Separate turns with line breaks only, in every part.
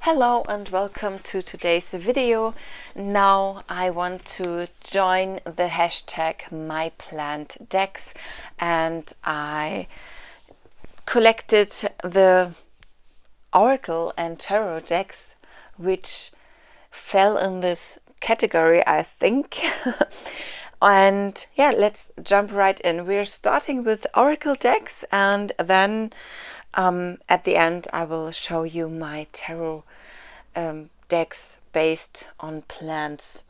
Hello and welcome to today's video. Now I want to join the hashtag #MyPlantDecks, and I collected the Oracle and Tarot decks which fell in this category, I think. And yeah, let's jump right in. We're starting with Oracle decks, and then at the end I will show you my tarot decks based on plants.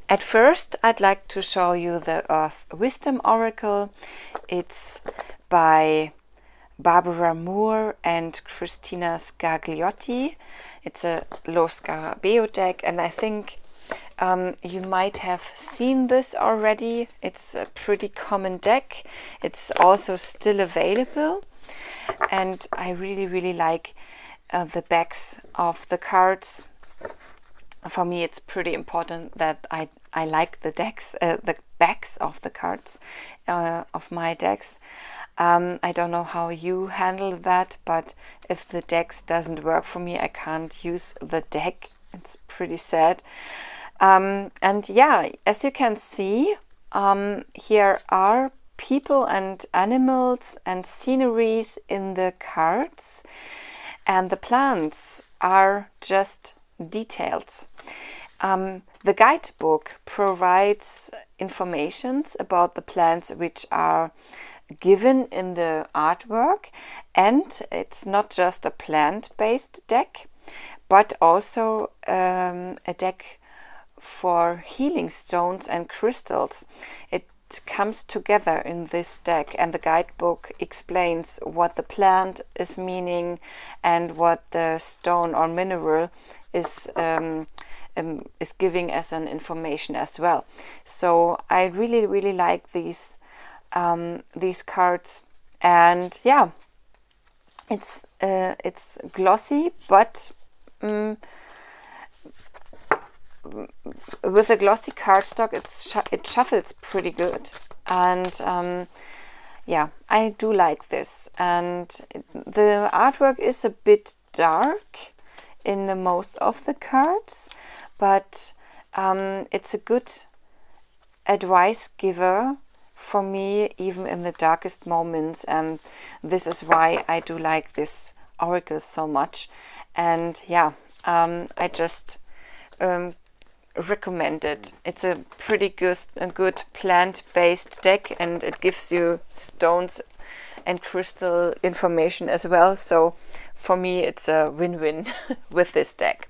At first I'd like to show you the Earth Wisdom Oracle. It's by Barbara Moore and Christina Scagliotti. It's a Lo Scarabeo deck, and I think you might have seen this already. It's a pretty common deck. It's also still available, and I really like the backs of the cards. For me, it's pretty important that I like the decks, the backs of the cards of my decks. I don't know how you handle that, but if the decks doesn't work for me, I can't use the deck. It's pretty sad. And yeah, as you can see, here are people and animals and sceneries in the cards, and the plants are just details. The guidebook provides informations about the plants which are given in the artwork, and it's not just a plant-based deck, but also a deck for healing stones and crystals. It comes together in this deck, and the guidebook explains what the plant is meaning and what the stone or mineral is giving as an information as well. So I really like these cards, and yeah, it's glossy, but with a glossy cardstock, it shuffles pretty good, and yeah, I do like this. And the artwork is a bit dark in the most of the cards, but it's a good advice giver for me, even in the darkest moments, and this is why I do like this oracle so much. And yeah, I just recommend it. It's a pretty good plant-based deck, and it gives you stones and crystal information as well. So for me, it's a win-win with this deck.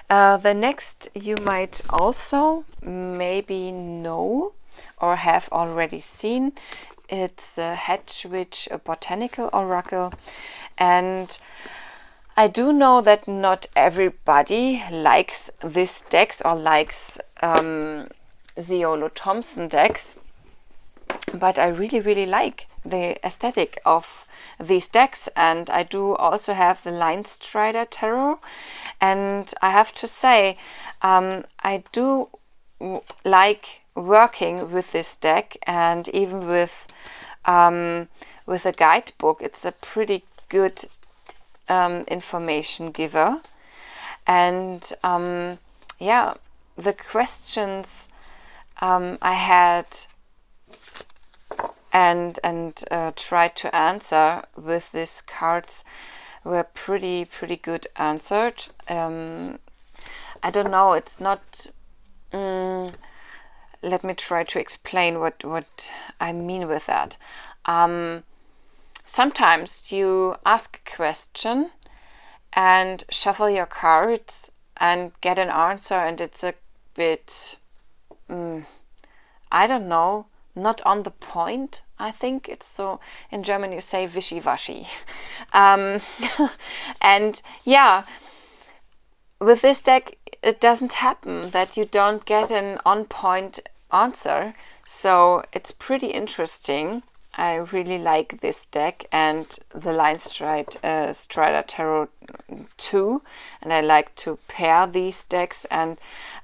The next you might also maybe know or have already seen. It's a Hedwig, a botanical oracle, and I do know that not everybody likes this decks or likes Ziolo Thompson decks, but I really like the aesthetic of these decks. And I do also have the Primavera Tarot, and I have to say I do like working with this deck, and even with a guidebook, it's a pretty good information giver. And yeah, the questions I had and tried to answer with these cards were pretty good answered. I don't know, it's not let me try to explain what I mean with that. Sometimes you ask a question and shuffle your cards and get an answer, and it's a bit, I don't know, not on the point. I think it's so, in German you say wishy-washy. And yeah, with this deck it doesn't happen that you don't get an on-point answer, so it's pretty interesting. I really like this deck and the Strider Tarot too, and I like to pair these decks. And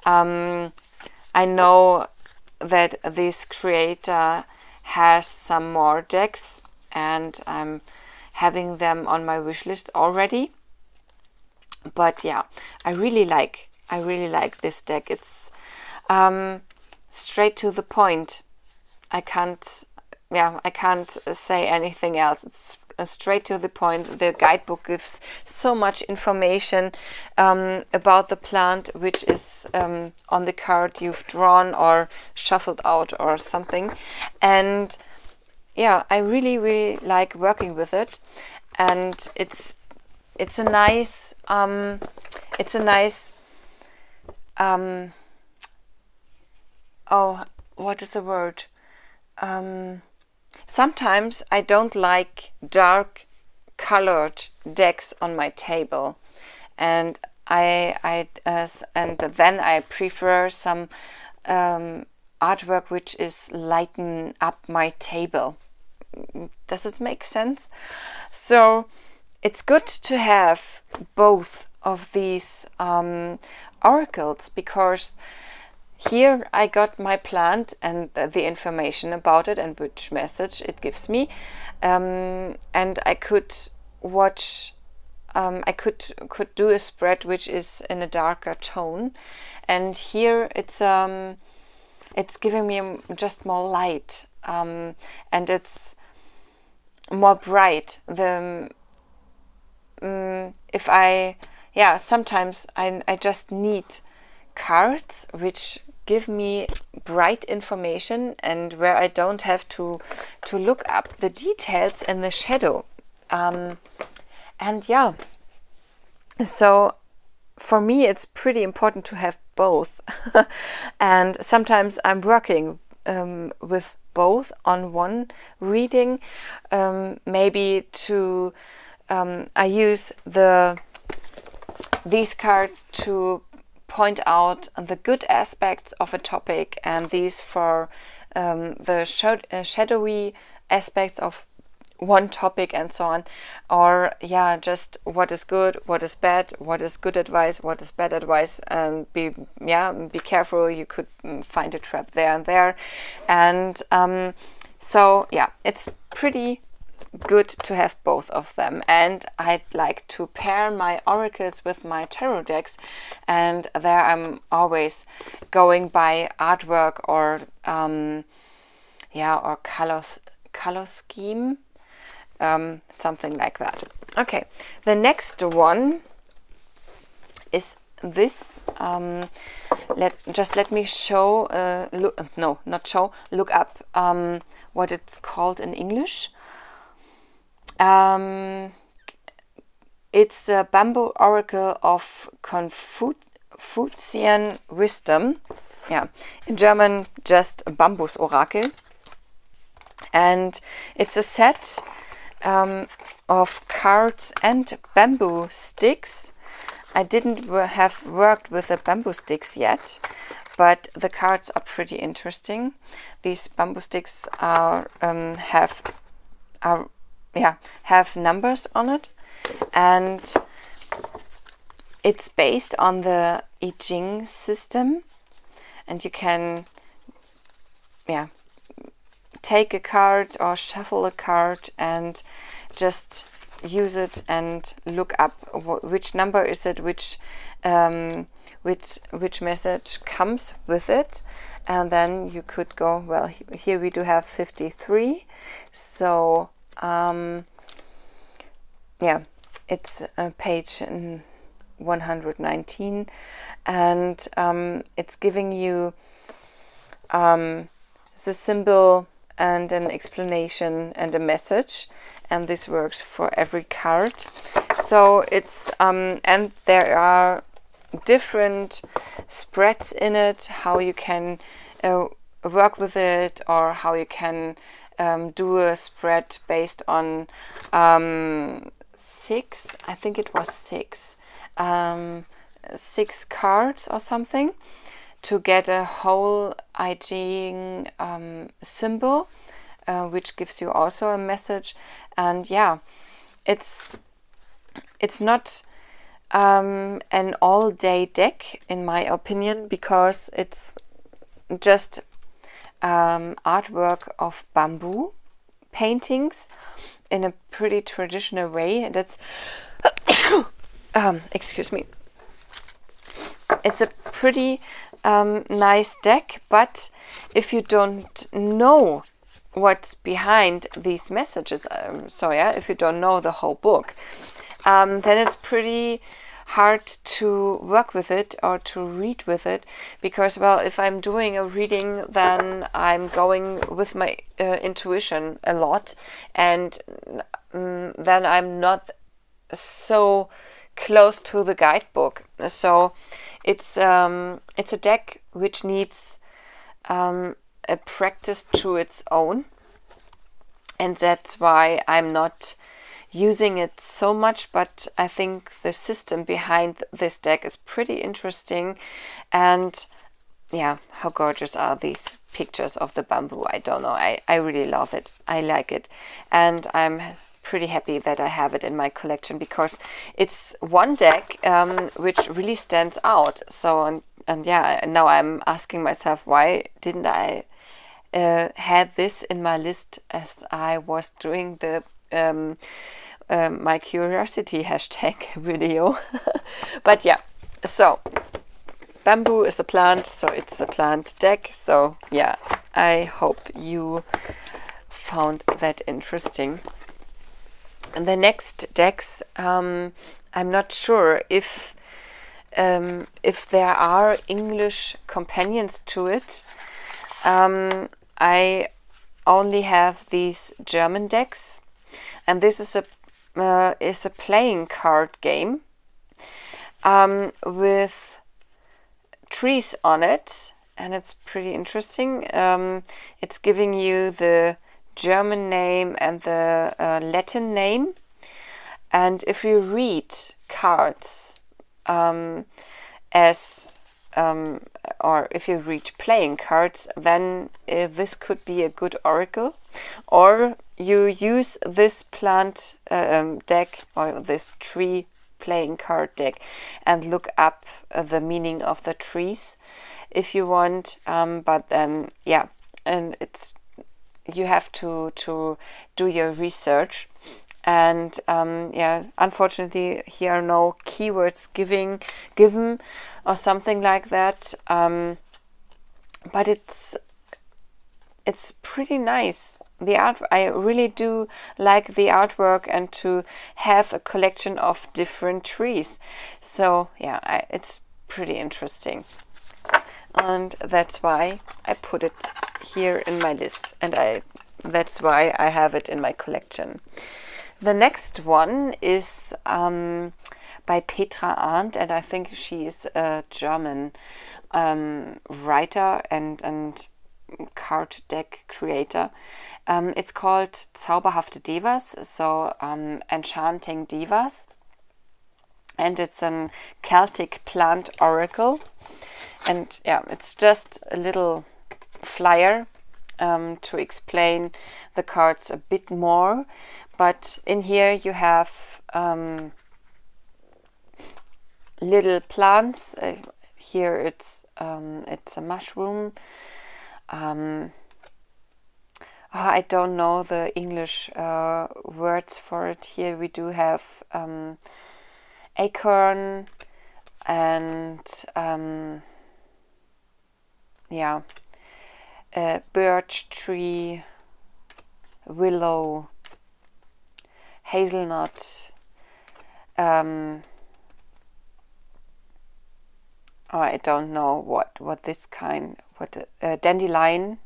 I know that this creator has some more decks, and I'm having them on my wish list already. But yeah, I really like this deck. It's straight to the point. I can't say anything else. It's straight to the point. The guidebook gives so much information about the plant, which is on the card you've drawn or shuffled out or something. And yeah, I really like working with it. And it's a nice oh, what is the word? Sometimes I don't like dark colored decks on my table, and then I prefer some artwork which is lighten up my table. Does it make sense? So it's good to have both of these oracles, because here I got my plant and the information about it and which message it gives me, and I could watch. I could do a spread which is in a darker tone, and here it's giving me just more light, and it's more bright. Sometimes I just need cards which give me bright information and where I don't have to look up the details in the shadow. And yeah, so for me it's pretty important to have both. And sometimes I'm working with both on one reading, maybe to I use these cards to point out the good aspects of a topic, and these for the shadowy aspects of one topic, and so on. Or yeah, just what is good, what is bad, what is good advice, what is bad advice, and be careful, you could find a trap there and there. And so yeah, it's pretty good to have both of them. And I'd like to pair my oracles with my tarot decks, and there I'm always going by artwork or or color scheme, something like that. Okay, the next one is this. Let me show look up what it's called in English. It's a bamboo oracle of Confucian wisdom. Yeah, in German, just Bambus-Orakel. And it's a set of cards and bamboo sticks. I didn't have worked with the bamboo sticks yet, but the cards are pretty interesting. These bamboo sticks have numbers on it, and it's based on the I Ching system, and you can take a card or shuffle a card and just use it and look up which number is it, which message comes with it, and then you could go, well, here we do have 53, so it's page 119, and it's giving you the symbol and an explanation and a message, and this works for every card. So it's and there are different spreads in it, how you can work with it, or how you can do a spread based on 6, I think it was 6 cards or something, to get a whole I Ching symbol, which gives you also a message. And yeah, it's not an all-day deck in my opinion, because it's just artwork of bamboo paintings in a pretty traditional way. That's excuse me. It's a pretty nice deck, but if you don't know what's behind these messages, so yeah, if you don't know the whole book, then it's pretty hard to work with it or to read with it, because, well, if I'm doing a reading, then I'm going with my intuition a lot, and then I'm not so close to the guidebook. So it's a deck which needs a practice to its own, and that's why I'm not using it so much. But I think the system behind this deck is pretty interesting. And yeah, how gorgeous are these pictures of the bamboo? I don't know, I really love it. I like it, and I'm pretty happy that I have it in my collection, because it's one deck which really stands out. So and yeah, now I'm asking myself, why didn't I had this in my list as I was doing the my curiosity hashtag video. But yeah, so bamboo is a plant, so it's a plant deck. So yeah, I hope you found that interesting. And the next decks, I'm not sure if there are English companions to it. I only have these German decks, and this is a playing card game with trees on it, and it's pretty interesting. It's giving you the German name and the Latin name, and if you read cards or if you read playing cards, then this could be a good oracle, or you use this plant deck or this tree playing card deck and look up the meaning of the trees if you want, but then yeah, and you have to do your research. And yeah, unfortunately here are no keywords given or something like that, but it's pretty nice. The art, I really do like the artwork, and to have a collection of different trees. So yeah, it's pretty interesting, and that's why I put it here in my list, and that's why I have it in my collection. The next one is by Petra Arndt, and I think she is a German writer and card deck creator. It's called Zauberhafte Devas, so Enchanting Divas, and it's a Celtic plant oracle. And yeah, it's just a little flyer to explain the cards a bit more. But in here you have little plants. Here it's a mushroom. I don't know the English words for it. Here we do have acorn and yeah, birch tree, willow, hazelnut, I don't know what this kind, dandelion,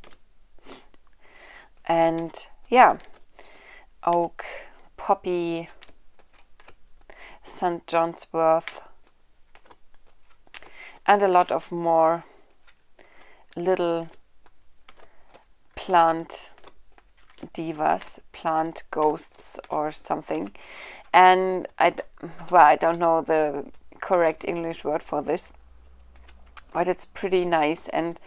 and yeah, oak, poppy, St. John's wort, and a lot of more little plant divas, plant ghosts or something. And I don't know the correct English word for this, but it's pretty nice, and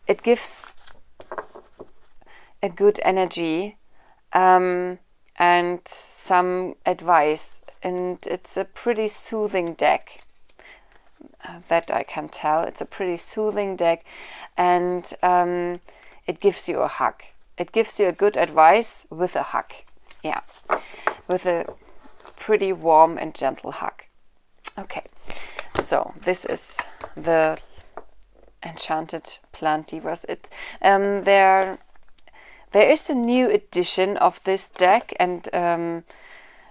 it gives a good energy and some advice, and it's a pretty soothing deck. That I can tell. It's a pretty soothing deck, and it gives you a hug. It gives you a good advice with a hug. Yeah, with a pretty warm and gentle hug. Okay, so this is the Enchanted Plant Divas. There is a new edition of this deck, and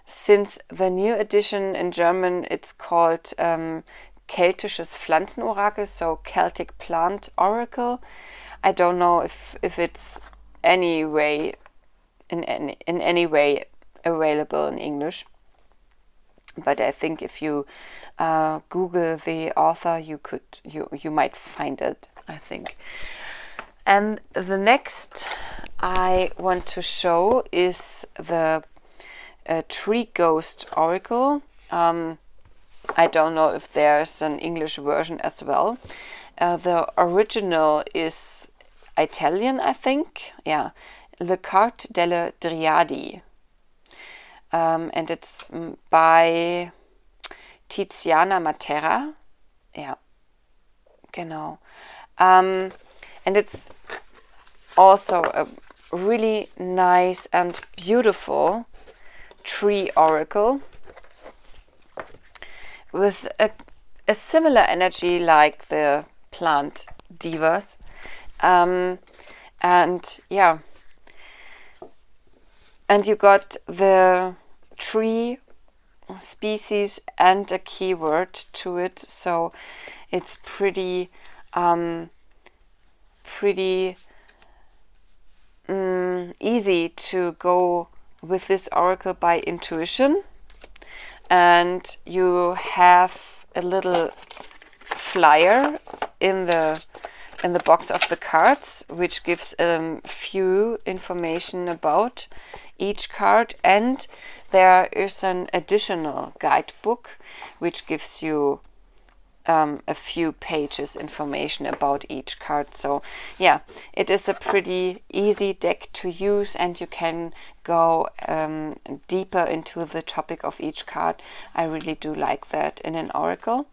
since the new edition in German, it's called Keltisches Pflanzenorakel, so Celtic Plant Oracle. I don't know if it's in any way available in English, but I think if you Google the author, you might find it, I think. And the next I want to show is the Tree Ghost Oracle. I don't know if there's an English version as well. The original is Italian, I think. Yeah, Le Carte delle Driadi. And it's by Tiziana Matera. Yeah, genau. And it's also a really nice and beautiful tree oracle with a similar energy like the plant divas. And yeah, and you got the tree species and a keyword to it, so it's pretty easy to go with this oracle by intuition. And you have a little flyer in the box of the cards, which gives few information about each card, and there is an additional guidebook which gives you a few pages information about each card. So yeah, it is a pretty easy deck to use, and you can go deeper into the topic of each card. I really do like that in an oracle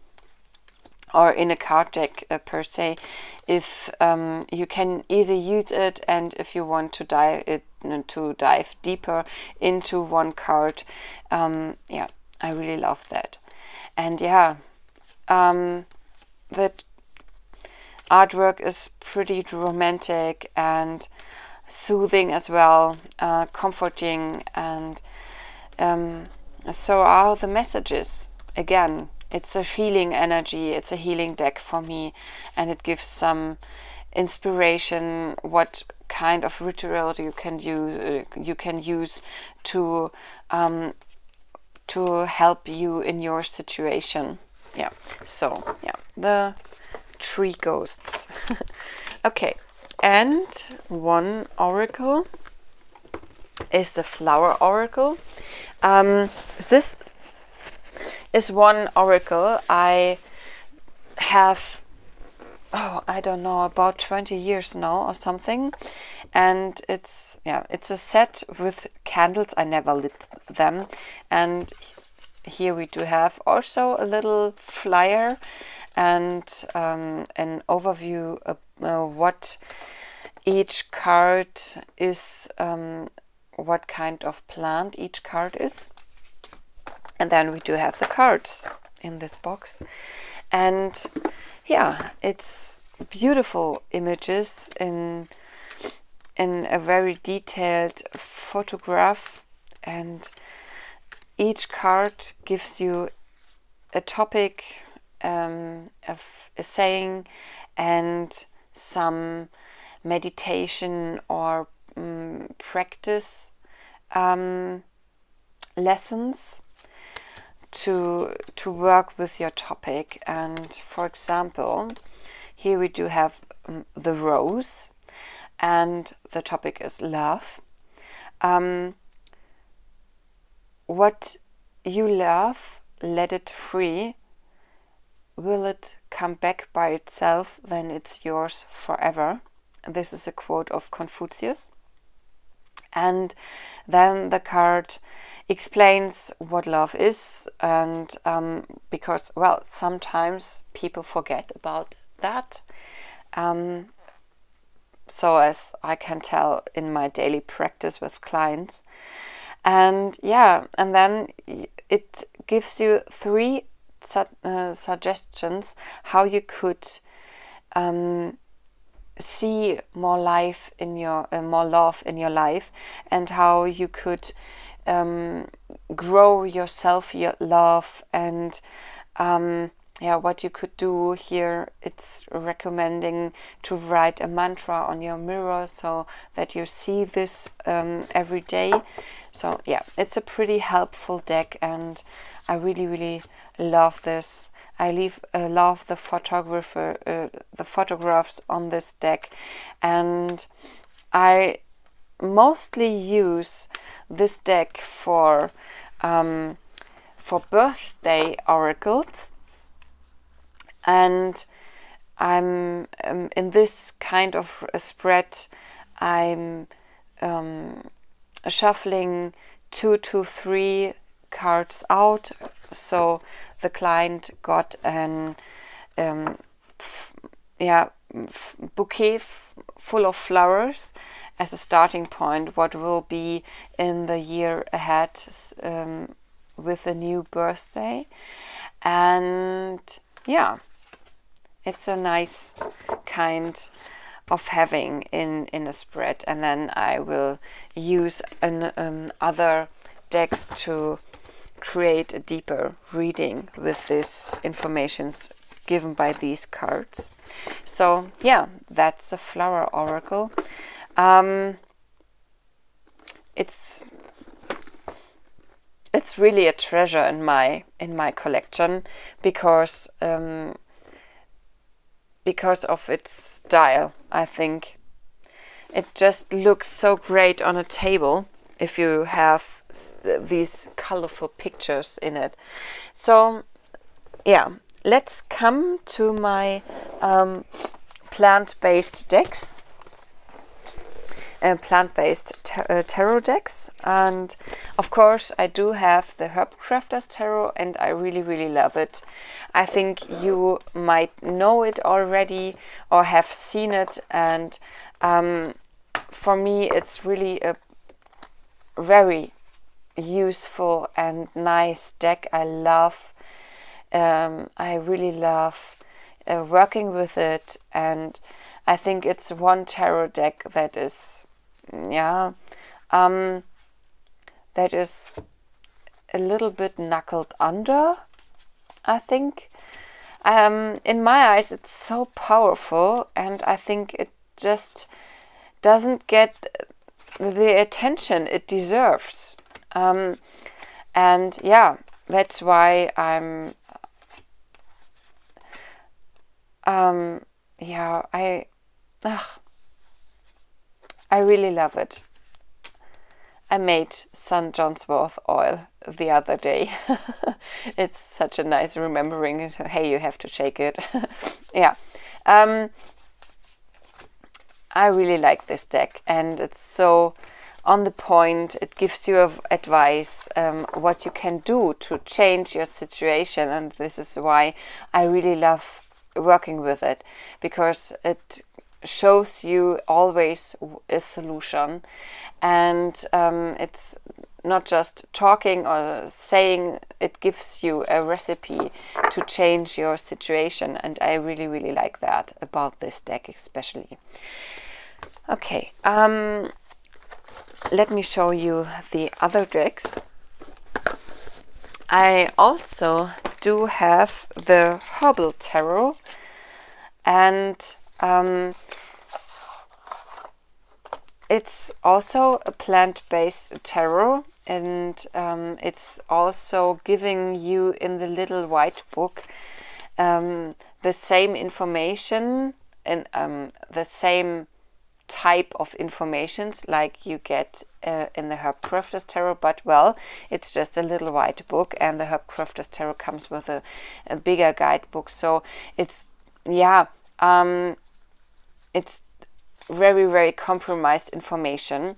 or in a card deck per se, if you can easily use it, and if you want to dive deeper into one card, yeah, I really love that. And yeah, the artwork is pretty romantic and soothing as well, comforting, and so are the messages. Again, it's a healing energy, it's a healing deck for me, and it gives some inspiration what kind of ritual you can use to help you in your situation. Yeah, so yeah, the tree ghosts. Okay, and one oracle is the flower oracle. This is one oracle I have, I don't know, about 20 years now or something, and it's a set with candles. I never lit them, and here we do have also a little flyer and an overview of what each card is, what kind of plant each card is. And then we do have the cards in this box. And yeah, it's beautiful images in a very detailed photograph, and each card gives you a topic, a saying, and some meditation or practice lessons to work with your topic. And for example, here we do have the rose, and the topic is love. What you love, let it free. Will it come back by itself, then it's yours forever. This is a quote of Confucius. And then the card explains what love is, and because, well, sometimes people forget about that. So as I can tell in my daily practice with clients. And yeah, and then it gives you 3 suggestions how you could see more life in your more love in your life, and how you could grow yourself, your love, and yeah, what you could do here. It's recommending to write a mantra on your mirror so that you see this every day. So yeah, it's a pretty helpful deck, and I really love this. I love the the photographs on this deck, and I mostly use this deck for birthday oracles, and I'm in this kind of a spread. I'm shuffling 2 to 3 cards out, so the client got an bouquet full of flowers as a starting point, what will be in the year ahead with a new birthday. And yeah, it's a nice kind of having in a spread. And then I will use other decks to create a deeper reading with this informations given by these cards. So yeah, that's a flower oracle. It's really a treasure in my collection because of its style. I think it just looks so great on a table if you have these colorful pictures in it. So yeah, let's come to my plant-based decks, plant-based tarot decks. And of course I do have the Herb Crafters Tarot, and I really love it. I think you might know it already or have seen it, and for me it's really a very useful and nice deck. I really love working with it, and I think it's one tarot deck that is that is a little bit knuckled under, I think. In my eyes it's so powerful, and I think it just doesn't get the attention it deserves. And yeah, that's why I'm I really love it. I made St. John's Wort oil the other day. It's such a nice remembering. Hey, you have to shake it. Yeah. I really like this deck, and it's so on the point. It gives you advice what you can do to change your situation, and this is why I really love working with it, because it shows you always a solution, and it's not just talking or saying, it gives you a recipe to change your situation, and I really like that about this deck especially. Okay, let me show you the other decks. I also do have the Hobble Tarot, and it's also a plant-based tarot, and it's also giving you in the little white book the same information and the same type of informations like you get in the Herb Crafters Tarot, but well, it's just a little white book, and the Herb Crafters Tarot comes with a bigger guidebook. So it's it's very compromised information,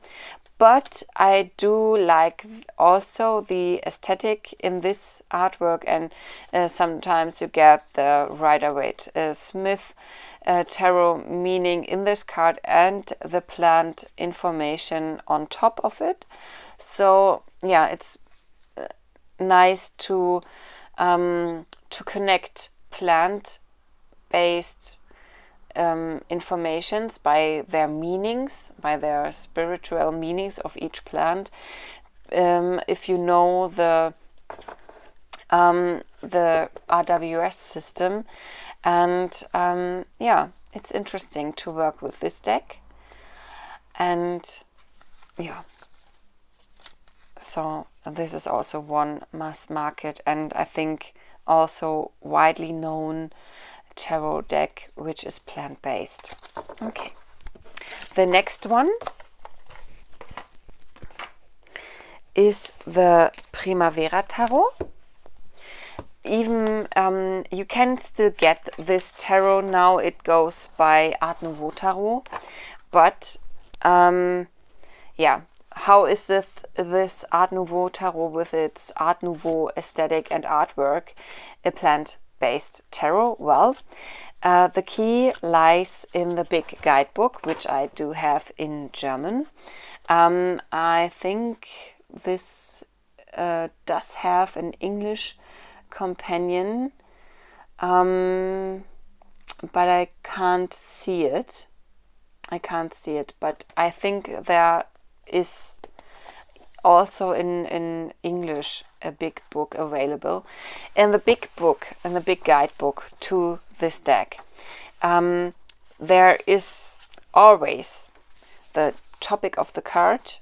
but I do like also the aesthetic in this artwork, and sometimes you get the Rider-Waite-Smith tarot meaning in this card and the plant information on top of it. So yeah, it's nice to connect plant-based informations by their meanings, by their spiritual meanings of each plant. If you know the RWS system, and yeah, it's interesting to work with this deck. And yeah, so this is also one mass market and I think also widely known tarot deck which is plant-based. Okay, the next one is the Primavera Tarot. Even you can still get this tarot now. It goes by Art Nouveau Tarot, but yeah, how is this Art Nouveau Tarot with its Art Nouveau aesthetic and artwork a plant-based tarot? Well, the key lies in the big guidebook, which I do have in German. I think this does have an English companion, but I can't see it. But I think there is also in English a big book available. In the big book, in the big guidebook to this deck, there is always the topic of the card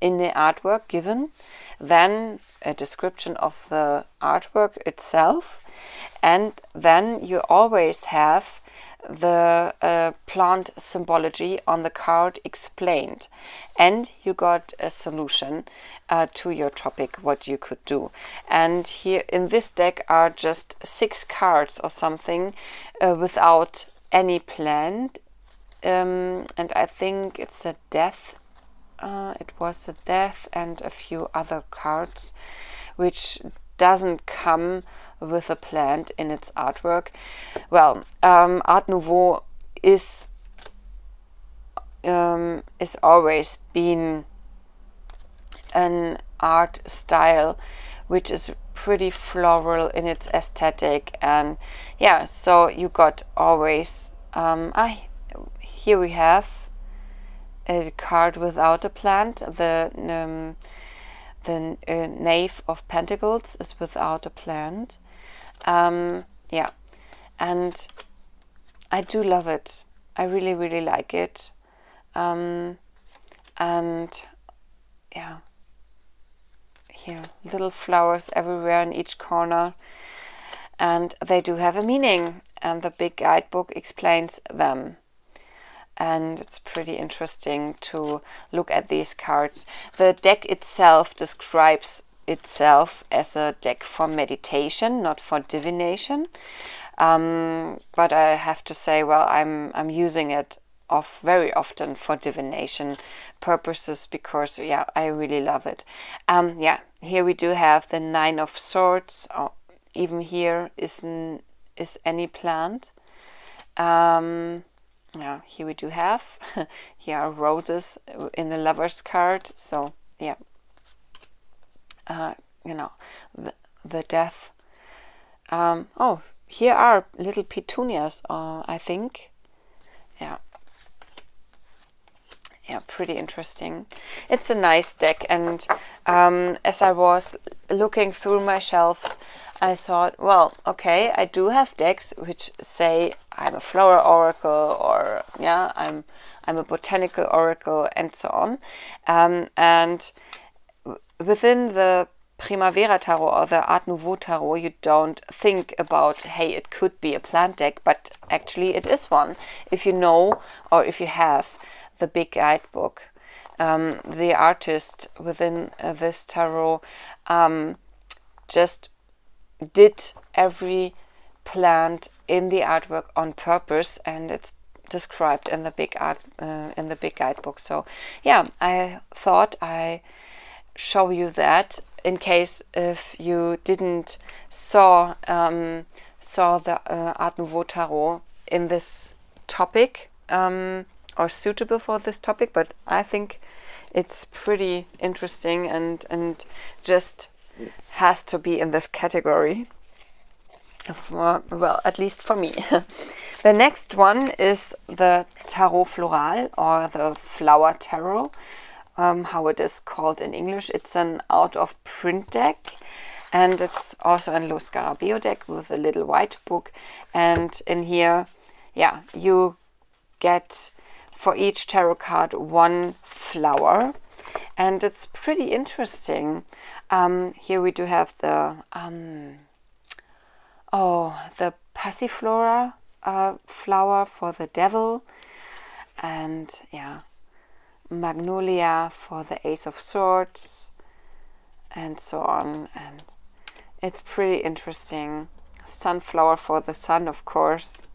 in the artwork given, then a description of the artwork itself, and then you always have the plant symbology on the card explained, and you got a solution to your topic, what you could do. And here in this deck are just 6 cards or something without any plant, and I think it's a death. It was a death and a few other cards, which doesn't come with a plant in its artwork. Well, Art Nouveau is always been an art style which is pretty floral in its aesthetic, and yeah, so you got always here we have a card without a plant. The Knave of Pentacles is without a plant. Yeah, and I do love it. I really, really like it. And yeah, here, little flowers everywhere in each corner, and they do have a meaning, and the big guidebook explains them. And it's pretty interesting to look at these cards. The deck itself describes itself as a deck for meditation, not for divination. But I have to say, well, I'm using it very often for divination purposes because, yeah, I really love it. Yeah, here we do have the 9 of Swords. Even here is any plant. Yeah, here we do have here are roses in the Lover's card. So yeah, you know, the death. Oh, here are little petunias, I think. Yeah, pretty interesting. It's a nice deck, and as I was looking through my shelves, I thought, well, okay, I do have decks which say I'm a flower oracle, or yeah, I'm a botanical oracle, and so on. And within the Primavera Tarot or the Art Nouveau Tarot, you don't think about, hey, it could be a plant deck, but actually it is one. If you know, or if you have the big guidebook, the artist within this tarot just did every plant in the artwork on purpose, and it's described in the big guidebook. So yeah, I thought I show you that in case if you didn't saw the Art Nouveau Tarot in this topic, or suitable for this topic, but I think it's pretty interesting and just has to be in this category. Well, at least for me. The next one is the Tarot Floral, or the Flower Tarot, how it is called in English. It's an out of print deck, and it's also a Lo Scarabeo deck with a little white book. And in here, yeah, you get for each tarot card one flower, and it's pretty interesting. Here we do have the the Passiflora flower for the devil, and yeah, Magnolia for the Ace of Swords, and so on. And it's pretty interesting. Sunflower for the sun, of course.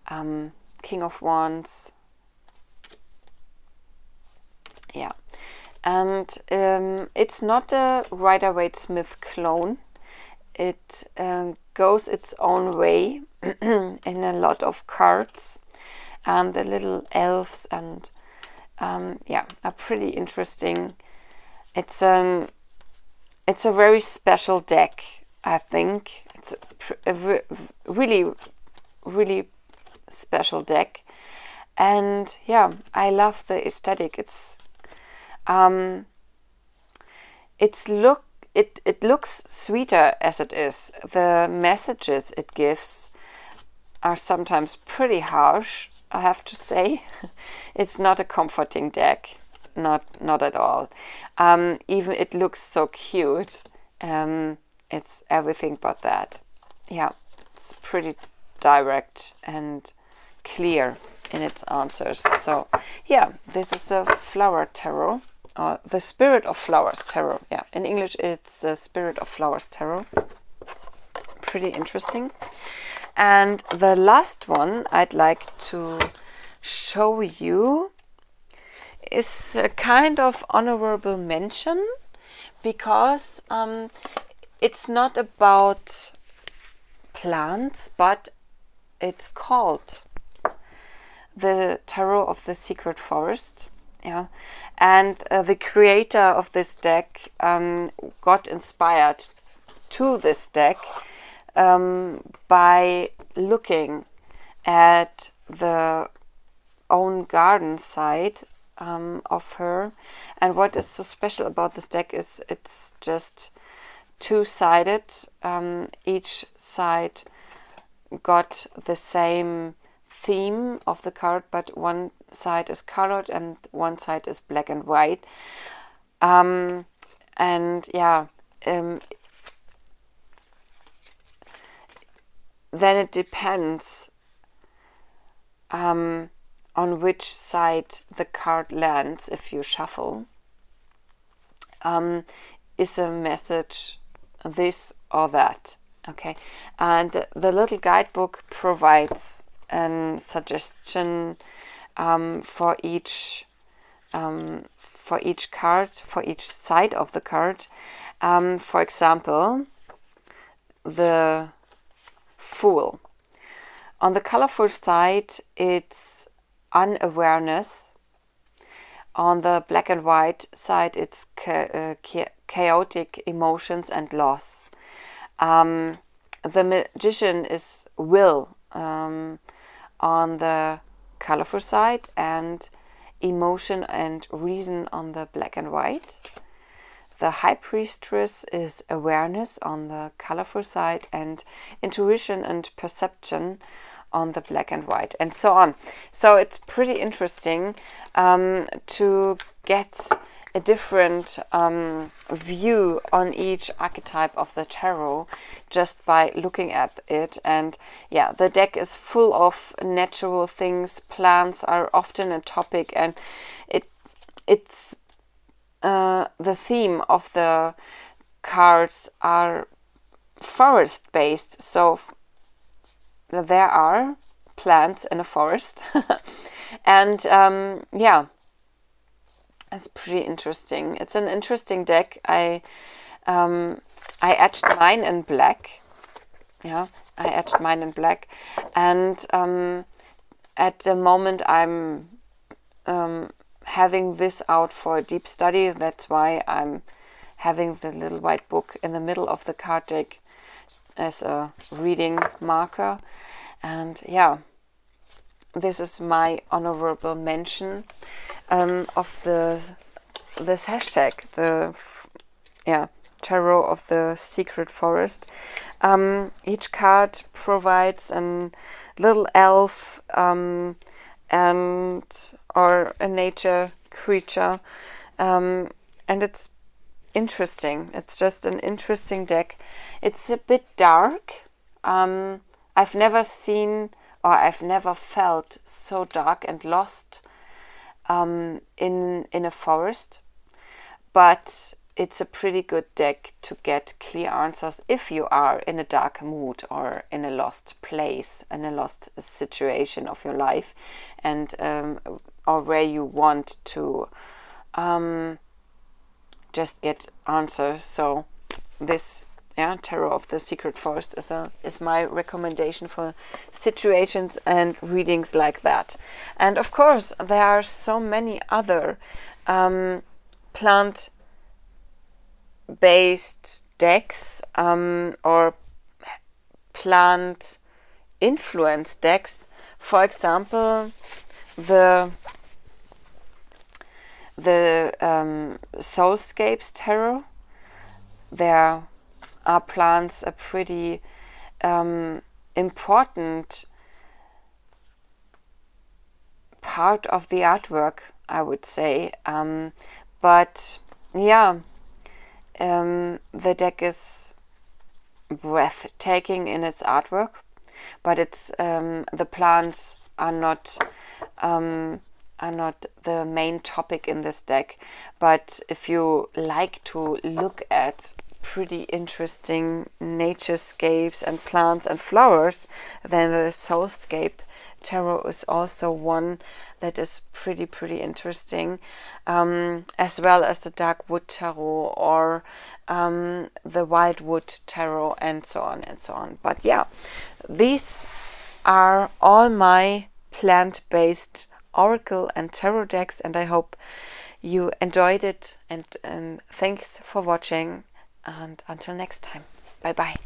King of Wands. Yeah, and it's not a Rider-Waite-Smith clone. It goes its own way in a lot of cards, and the little elves, and yeah, are pretty interesting. It's a very special deck, I think. It's a really, really special deck, and yeah, I love the aesthetic. It looks sweeter as it is. The messages it gives are sometimes pretty harsh, I have to say. It's not a comforting deck, not at all. Even it looks so cute. It's everything but that. Yeah, it's pretty direct and clear in its answers. So yeah, this is a Flower Tarot. The Spirit of Flowers Tarot. Yeah, in English it's the Spirit of Flowers Tarot. Pretty interesting. And the last one I'd like to show you is a kind of honorable mention, because it's not about plants, but it's called the Tarot of the Secret Forest. Yeah, and the creator of this deck got inspired to this deck by looking at the own garden side of her. And what is so special about this deck is it's just two-sided. Each side got the same theme of the card, but one side is colored and one side is black and white. And yeah, then it depends on which side the card lands if you shuffle. Is a message this or that? Okay, and the little guidebook provides a suggestion for each card, for each side of the card. For example, the Fool. On the colorful side, it's unawareness. On the black and white side, it's chaotic emotions and loss. The Magician is will on the colorful side, and emotion and reason on the black and white. The High Priestess is awareness on the colorful side, and intuition and perception on the black and white, and so on. So it's pretty interesting to get a different view on each archetype of the tarot just by looking at it. And yeah, the deck is full of natural things. Plants are often a topic, and it's the theme of the cards are forest based, so there are plants in a forest. And yeah, it's pretty interesting. It's an interesting deck. I etched mine in black. Yeah, I etched mine in black, and at the moment I'm having this out for a deep study. That's why I'm having the little white book in the middle of the card deck as a reading marker. And yeah, this is my honorable mention of this hashtag, the Tarot of the Secret Forest. Each card provides a little elf and or a nature creature, and it's interesting. It's just an interesting deck. It's a bit dark. I've never seen, or I've never felt so dark and lost in a forest, but it's a pretty good deck to get clear answers if you are in a dark mood or in a lost place, in a lost situation of your life, and or where you want to just get answers. So this Tarot of the Secret Forest is my recommendation for situations and readings like that. And of course there are so many other plant based decks or plant influence decks. For example, the Soulscapes Tarot. There are plants a pretty important part of the artwork, I would say. But yeah, the deck is breathtaking in its artwork, but it's the plants are not the main topic in this deck. But if you like to look at pretty interesting naturescapes and plants and flowers, then the Soulscape Tarot is also one that is pretty interesting, as well as the Darkwood Tarot or the Wildwood Tarot, and so on and so on. But yeah, these are all my plant-based oracle and tarot decks, and I hope you enjoyed it, and thanks for watching, and until next time, bye bye.